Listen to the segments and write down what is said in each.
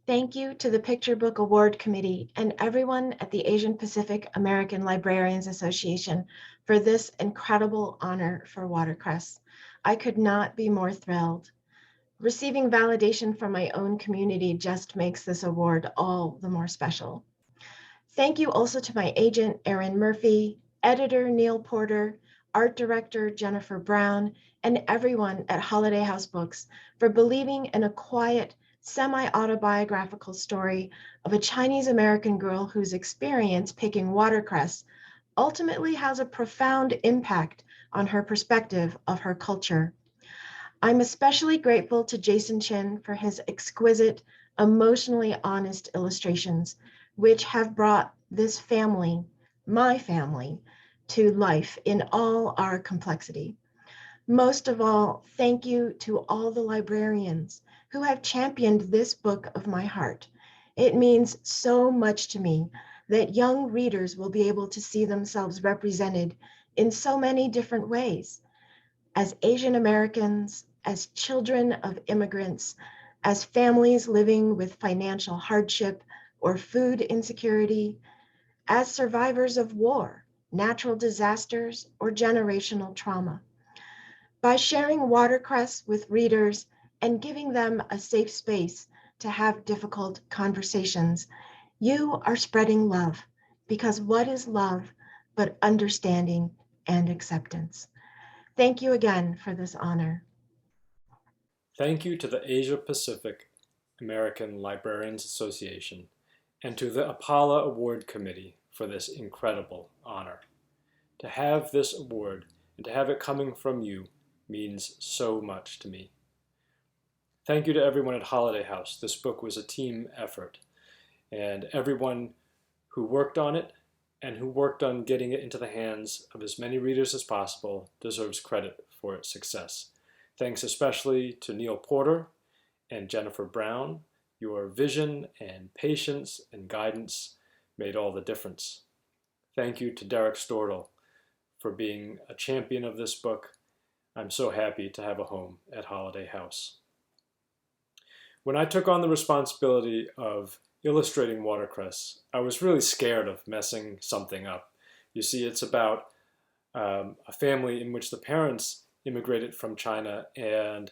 Thank you to the Picture Book Award Committee and everyone at the Asian Pacific American Librarians Association for this incredible honor for Watercress. I could not be more thrilled. Receiving validation from my own community just makes this award all the more special. Thank you also to my agent, Erin Murphy, editor, Neal Porter, art director, Jennifer Brown, and everyone at Holiday House Books for believing in a quiet, semi-autobiographical story of a Chinese American girl whose experience picking watercress ultimately has a profound impact on her perspective of her culture. I'm especially grateful to Jason Chin for his exquisite, emotionally honest illustrations, which have brought this family, my family, to life in all our complexity. Most of all, thank you to all the librarians who have championed this book of my heart. It means so much to me that young readers will be able to see themselves represented in so many different ways as Asian Americans, as children of immigrants, as families living with financial hardship or food insecurity, as survivors of war, natural disasters, or generational trauma. By sharing Watercress with readers and giving them a safe space to have difficult conversations, you are spreading love, because what is love but understanding and acceptance? Thank you again for this honor. Thank you to the Asia Pacific American Librarians Association and to the APALA Award Committee for this incredible honor. To have this award and to have it coming from you means so much to me. Thank you to everyone at Holiday House. This book was a team effort, and everyone who worked on it and who worked on getting it into the hands of as many readers as possible deserves credit for its success. Thanks especially to Neal Porter and Jennifer Brown. Your vision and patience and guidance made all the difference. Thank you to Derek Stortle for being a champion of this book. I'm so happy to have a home at Holiday House. When I took on the responsibility of illustrating Watercress, I was really scared of messing something up. You see, it's about a family in which the parents immigrated from China and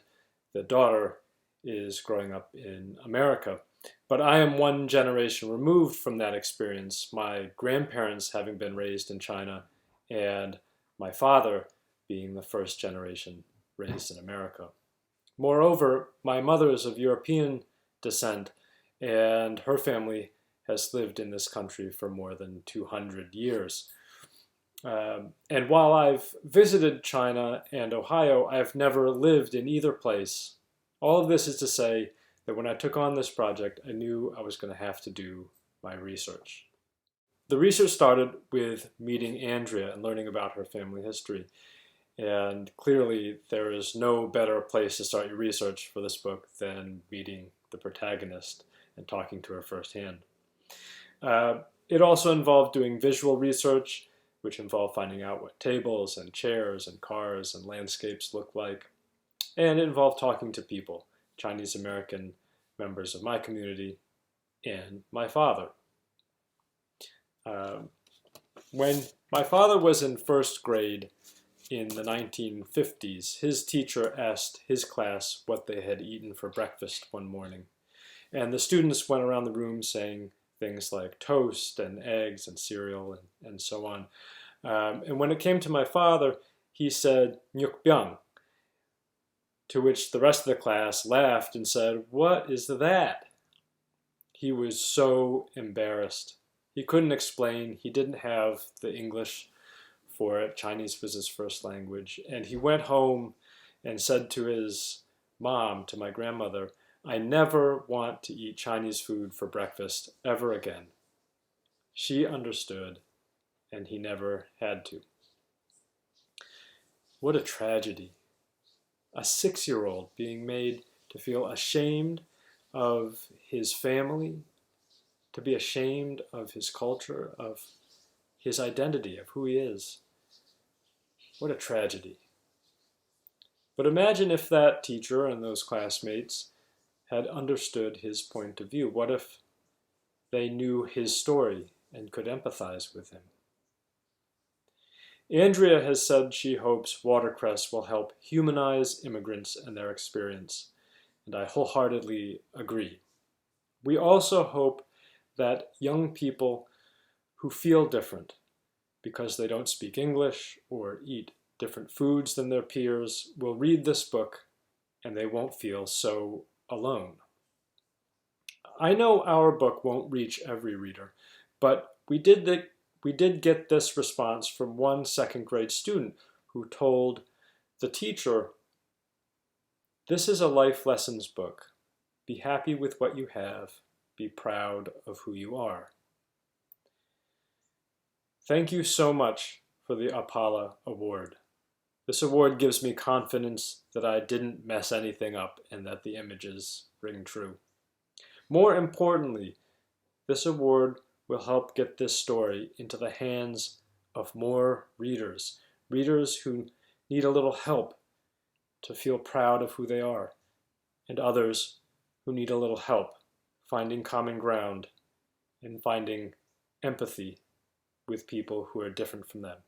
the daughter is growing up in America. But I am one generation removed from that experience, my grandparents having been raised in China and my father being the first generation raised in America. Moreover, my mother is of European descent, and her family has lived in this country for more than 200 years. And while I've visited China and Ohio, I have never lived in either place. All of this is to say that when I took on this project, I knew I was going to have to do my research. The research started with meeting Andrea and learning about her family history. And clearly, there is no better place to start your research for this book than meeting the protagonist and talking to her firsthand. It also involved doing visual research, which involved finding out what tables and chairs and cars and landscapes look like. And it involved talking to people, Chinese American members of my community and my father. When my father was in first grade in the 1950s, his teacher asked his class what they had eaten for breakfast one morning. And the students went around the room saying things like toast and eggs and cereal and so on. And when it came to my father, he said, "Nyukbyang," to which the rest of the class laughed and said, "What is that?" He was so embarrassed. He couldn't explain. He didn't have the English for it. Chinese was his first language. And he went home and said to his mom, to my grandmother, "I never want to eat Chinese food for breakfast ever again." She understood, and he never had to. What a tragedy. A 6-year-old being made to feel ashamed of his family, to be ashamed of his culture, of his identity, of who he is. What a tragedy. But imagine if that teacher and those classmates had understood his point of view? What if they knew his story and could empathize with him? Andrea has said she hopes Watercress will help humanize immigrants and their experience, and I wholeheartedly agree. We also hope that young people who feel different because they don't speak English or eat different foods than their peers will read this book and they won't feel so alone. I know our book won't reach every reader, but we did get this response from one second grade student who told the teacher, "This is a life lessons book. Be happy with what you have. Be proud of who you are." Thank you so much for the APALA award. This award gives me confidence that I didn't mess anything up and that the images ring true. More importantly, this award will help get this story into the hands of more readers, readers who need a little help to feel proud of who they are, and others who need a little help finding common ground and finding empathy with people who are different from them.